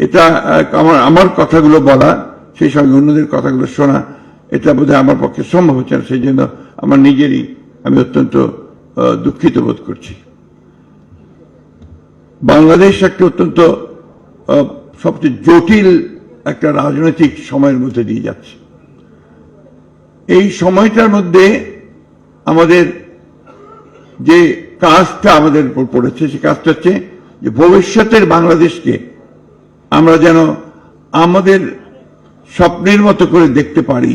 এটা আমার কথাগুলো বলা, সেই সঙ্গে অন্যদের কথাগুলো শোনা, এটা বোধহয় আমার পক্ষে সম্ভব হচ্ছে না। সেই জন্য আমার নিজেরই আমি অত্যন্ত দুঃখিত বোধ করছি। বাংলাদেশ একটা অত্যন্ত সবচেয়ে জটিল একটা রাজনৈতিক সময়ের মধ্যে দিয়ে যাচ্ছে। এই সময়টার মধ্যে আমাদের যে কাজটা আমাদের উপর পড়েছে, সে কাজটা হচ্ছে যে ভবিষ্যতের বাংলাদেশকে আমরা যেন আমাদের স্বপ্নের মতো করে দেখতে পারি,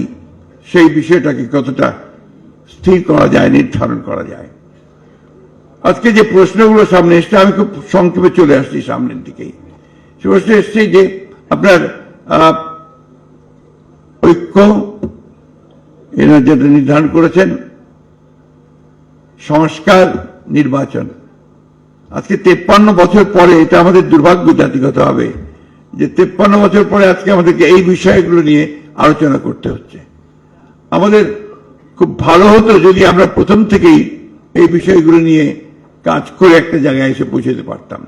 সেই বিষয়টাকে কতটা স্থির করা যায়, নির্ধারণ করা যায়। আজকে যে প্রশ্নগুলো সামনে এসছে, আমি খুব সংক্ষেপে চলে আসছি সামনের দিকেই। সে প্রশ্ন এসছে যে আপনার ঐক্য এরা যেটা নির্ধারণ করেছেন, সংস্কার, নির্বাচন। আজকে 53 বছর পরে, এটা আমাদের দুর্ভাগ্য জাতিগত হবে যে 53 বছর পরে আজকে আমাদেরকে এই বিষয়গুলো নিয়ে আলোচনা করতে হচ্ছে। আমাদের খুব ভালো হতো যদি আমরা প্রথম থেকেই এই বিষয়গুলো নিয়ে কাজ করে একটা জায়গায় এসে পৌঁছতে পারতাম।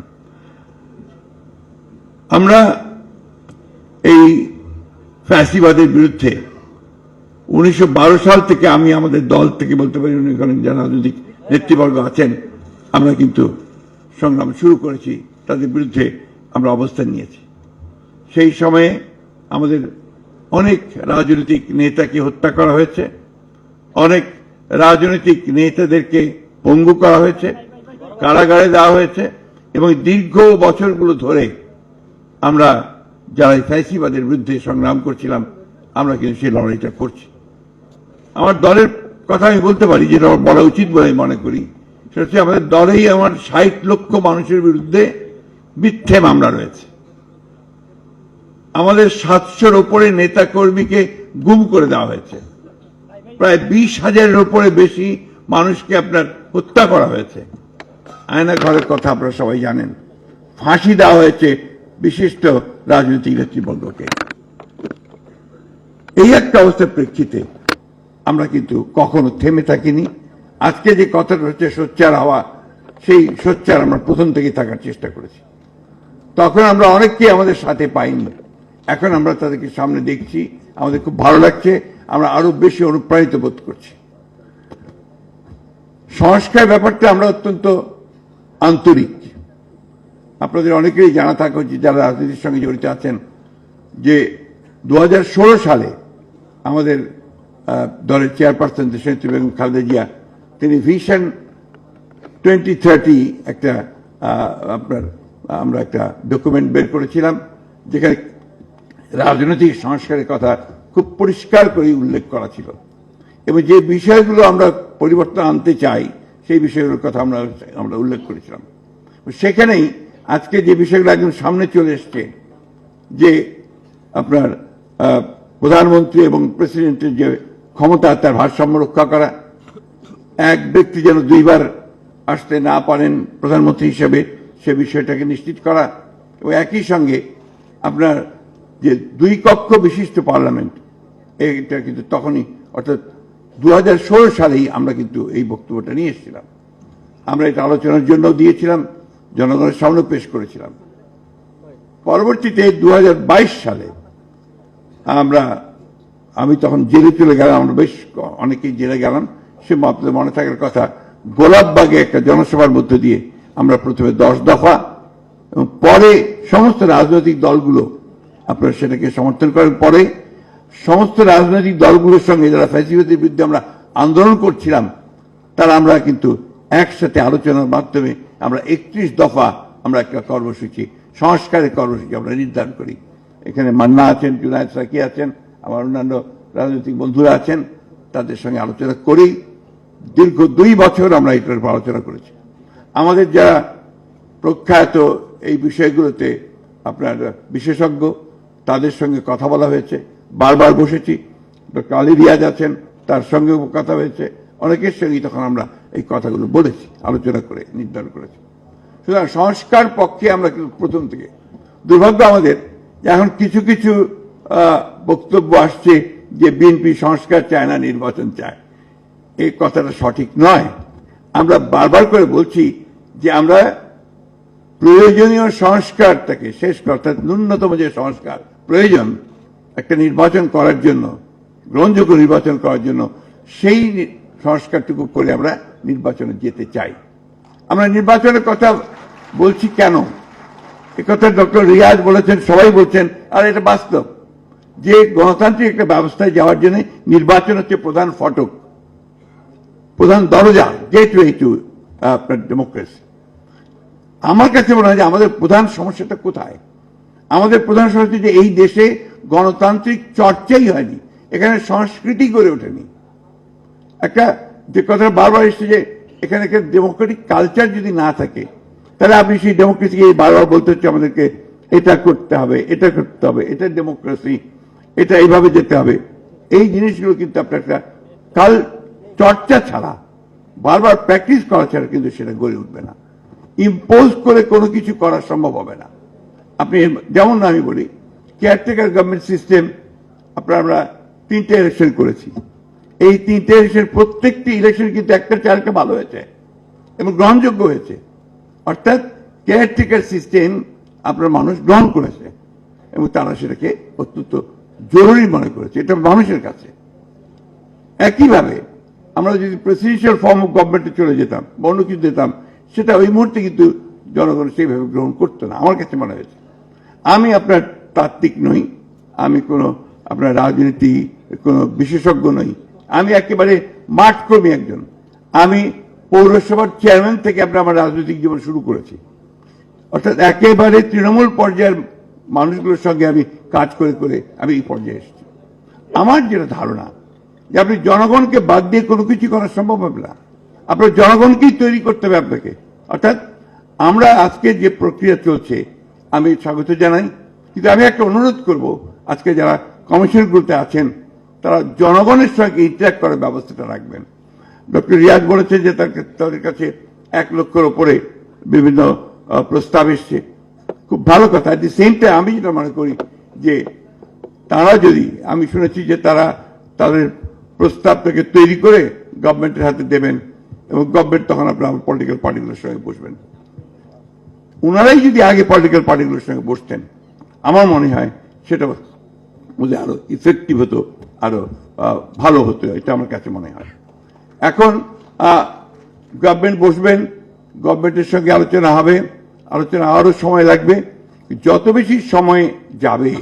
আমরা এই ফ্যাসিবাদের বিরুদ্ধে 1912 সাল থেকে, আমি আমাদের দল থেকে বলতে পারি, যারা রাজনৈতিক নেতৃবর্গ আছেন, আমরা কিন্তু সংগ্রাম শুরু করেছি, তাদের বিরুদ্ধে আমরা অবস্থান নিয়েছি। সেই সময়ে আমাদের অনেক রাজনৈতিক নেতাকে হত্যা করা হয়েছে, অনেক রাজনৈতিক নেতাদেরকে পঙ্গু করা হয়েছে, কারাগারে দেওয়া হয়েছে, এবং দীর্ঘ বছরগুলো ধরে আমরা যারা ফ্যাসিবাদের বিরুদ্ধে সংগ্রাম করছিলাম, আমরা কিন্তু সেই লড়াইটা করছি। আমার দলের কথা আমি বলতে পারি, যেটা আমার বলা উচিত বলে আমি মনে করি, সেটা হচ্ছে আমাদের দলেই আমার 60 লক্ষ মানুষের বিরুদ্ধে মিথ্যে মামলা রয়েছে। আমাদের 700-র উপরে নেতা কর্মীকে গুম করে দেওয়া হয়েছে, প্রায় 20,000-এর উপরে বেশি মানুষকে আপনার হত্যা করা হয়েছে। আয়না ঘরের কথা আপনারা সবাই জানেন। ফাঁসি দেওয়া হয়েছে বিশিষ্ট রাজনৈতিক নেতৃবর্গকে। এই একটা অবস্থার প্রেক্ষিতে আমরা কিন্তু কখনো থেমে থাকিনি। আজকে যে কথাটা হচ্ছে সোচ্চার হওয়া, সেই সোচ্চার আমরা প্রথম থেকেই থাকার চেষ্টা করেছি। তখন আমরা অনেককে আমাদের সাথে পাইনি, এখন আমরা তাদেরকে সামনে দেখছি, আমাদের খুব ভালো লাগছে, আমরা আরো বেশি অনুপ্রাণিত বোধ করছি। সংস্কার ব্যাপারটা আমরা অত্যন্ত আন্তরিক। আপনাদের অনেকেরই জানা থাকা উচিত, যারা রাজনীতির সঙ্গে জড়িত আছেন, যে 2016 সালে আমাদের দলের চেয়ারপারসন দেশনেত্রী বেগম খালেদা জিয়া, তিনি ভিশন 2030 একটা আমরা একটা ডকুমেন্ট বের করেছিলাম, যেখানে রাজনৈতিক সংস্কারের কথা খুব পরিষ্কার করে উল্লেখ করা ছিল, এবং যে বিষয়গুলো আমরা পরিবর্তন আনতে চাই সেই বিষয়গুলোর কথা আমরা উল্লেখ করেছিলাম। সেখানেই আজকে যে বিষয়গুলো একদম সামনে চলে এসছে, যে আপনার প্রধানমন্ত্রী এবং প্রেসিডেন্টের যে ক্ষমতা, তার ভারসাম্য রক্ষা করা, এক ব্যক্তি যেন দুইবার আসতে না পারেন প্রধানমন্ত্রী হিসেবে, সে বিষয়টাকে নিশ্চিত করা, এবং একই সঙ্গে আপনার যে 2 কক্ষ বিশিষ্ট পার্লামেন্ট, এটা কিন্তু তখনই, অর্থাৎ 2016 সালেই আমরা কিন্তু এই বক্তব্যটা নিয়ে এসেছিলাম। আমরা এটা আলোচনার জন্য দিয়েছিলাম, জনগণের সামনে পেশ করেছিলাম। পরবর্তীতে 2022 সালে আমি তখন জেলে চলে গেলাম, আমরা বেশ অনেকেই জেলে গেলাম। সে আপনাদের মনে থাকার কথা, গোলাপবাগে একটা জনসভার মধ্য দিয়ে আমরা প্রথমে 10 দফা, এবং পরে সমস্ত রাজনৈতিক দলগুলো আপনারা সেটাকে সমর্থন করেন। পরে সমস্ত রাজনৈতিক দলগুলোর সঙ্গে, যারা ফ্যাসিবাদের বিরুদ্ধে আমরা আন্দোলন করছিলাম, তারা আমরা কিন্তু একসাথে আলোচনার মাধ্যমে আমরা 31 দফা আমরা একটা কর্মসূচি, সংস্কারের কর্মসূচি আমরা নির্ধারণ করি। এখানে মান্না আছেন, জুনায়েদ সাকি আছেন, আমার অন্যান্য রাজনৈতিক বন্ধুরা আছেন, তাদের সঙ্গে আলোচনা করেই দীর্ঘ 2 বছর আমরা এটার উপর আলোচনা করেছি। আমাদের যারা প্রখ্যাত এই বিষয়গুলোতে আপনার বিশেষজ্ঞ, তাদের সঙ্গে কথা বলা হয়েছে, বারবার বসেছি। ডক্টর আলী রিয়াজ আছেন, তার সঙ্গেও কথা হয়েছে, অনেকের সঙ্গেই তখন আমরা এই কথাগুলো বলেছি, আলোচনা করে নির্ধারণ করেছি। সুতরাং সংস্কার পক্ষে আমরা কিন্তু প্রথম থেকে। দুর্ভাগ্য আমাদের এখন কিছু কিছু বক্তব্য আসছে যে বিএনপি সংস্কার চায় না, নির্বাচন চায়। এই কথাটা সঠিক নয়। আমরা বারবার করে বলছি যে আমরা প্রয়োজনীয় সংস্কারটাকে শেষ করা, অর্থাৎ ন্যূনতম যে সংস্কার প্রয়োজন একটা নির্বাচন করার জন্য, গ্রহণযোগ্য নির্বাচন করার জন্য, সেই সংস্কারটুকু করে আমরা নির্বাচনে যেতে চাই। আমরা নির্বাচনের কথা বলছি কেন? এ কথা ডক্টর রিয়াজ বলেছেন, সবাই বলছেন, আর এটা বাস্তব যে গণতান্ত্রিক একটা ব্যবস্থায় যাওয়ার জন্য নির্বাচন হচ্ছে প্রধান ফটক, প্রধান দরজা, গেটওয়ে টু আপনার ডেমোক্রেসি। আমার কাছে মনে হয় যে আমাদের প্রধান সমস্যাটা কোথায়? আমাদের প্রধান সমস্যা যে এই দেশে গণতান্ত্রিক চর্চাই হয়নি, এখানে সংস্কৃতি গড়ে ওঠেনি। একটা যে কথাটা বারবার এসছে যে এখানে একটা ডেমোক্রেটিক কালচার যদি না থাকে, তাহলে আপনি সেই ডেমোক্রেসিকে বারবার বলতে হচ্ছে আমাদেরকে এটা করতে হবে, এটা করতে হবে, এটা ডেমোক্রেসি, এটা এইভাবে যেতে হবে। এই জিনিসগুলো কিন্তু আপনার একটা কাল চর্চা ছাড়া, বারবার প্র্যাকটিস করা ছাড়া কিন্তু সেটা গড়ে উঠবে না। ইম্পোজ করে কোনো কিছু করা সম্ভব হবে না। আপনি যেমন আমি বলি, কেয়ারটেকার গভর্নমেন্ট সিস্টেম আমরা 3টে ইলেকশন করেছি। এই 3টে ইলেকশন, প্রত্যেকটি ইলেকশন কিন্তু একটা চারটা ভালো হয়েছে এবং গ্রহণযোগ্য হয়েছে। অর্থাৎ কেয়ারটেকার সিস্টেম আপনার মানুষ গ্রহণ করেছে এবং তারা সেটাকে অত্যন্ত জরুরি মনে করেছে, এটা মানুষের কাছে। একইভাবে আমরা যদি প্রেসিডেন্সিয়াল ফর্ম অফ গভর্নমেন্টে চলে যেতাম বা অন্য কিছু দিতাম, সেটা ওই মুহূর্তে কিন্তু জনগণ সেইভাবে গ্রহণ করতো না, আমার কাছে মনে হয়েছে। আমি আপনার তাত্ত্বিক নই, আমি কোনো আপনার রাজনীতি কোনো বিশেষজ্ঞ নই, আমি একেবারে মাঠকর্মী একজন। আমি পৌরসভার চেয়ারম্যান থেকে আমার রাজনৈতিক জীবন শুরু করেছি, অর্থাৎ একেবারে তৃণমূল পর্যায়ের মানুষগুলোর সঙ্গে আমি কাজ করে করে আমি এই পর্যায়ে এসেছি। আমার যেটা ধারণা যে আপনি জনগণকে বাদ দিয়ে কোনো কিছু করা সম্ভব হবে না, আপনার জনগণকেই তৈরি করতে হবে আপনাকে। অর্থাৎ আমরা আজকে যে প্রক্রিয়া চলছে আমি স্বাগত জানাই, কিন্তু আমি একটা অনুরোধ করব, আজকে যারা কমিশনগুলোতে আছেন তারা জনগণের সঙ্গে ইন্টারাক্ট করার ব্যবস্থাটা রাখবেন। ডক্টর রিয়াজ বলেছেন যে তাদের কাছে 1 লক্ষের ওপরে বিভিন্ন প্রস্তাব এসছে, খুব ভালো কথা। এট দি সেম টাইম আমি যেটা মনে করি যে তারা যদি, আমি শুনেছি যে তারা তাদের প্রস্তাবটাকে তৈরি করে গভর্নমেন্টের হাতে দেবেন এবং গভর্নমেন্ট তখন আপনার পলিটিক্যাল পার্টিগুলোর সঙ্গে বসবেন। ওনারাই যদি আগে পলিটিক্যাল পার্টিগুলোর সঙ্গে বসতেন, আমার মনে হয় সেটা বুঝে আরো ইফেক্টিভ হতো, আরো ভালো হতো, এটা আমার কাছে মনে হয়। এখন গভর্নমেন্ট বসবেন, গভর্নমেন্টের সঙ্গে আলোচনা হবে, আলোচনা আরো সময় লাগবে। যত বেশি সময় যাবে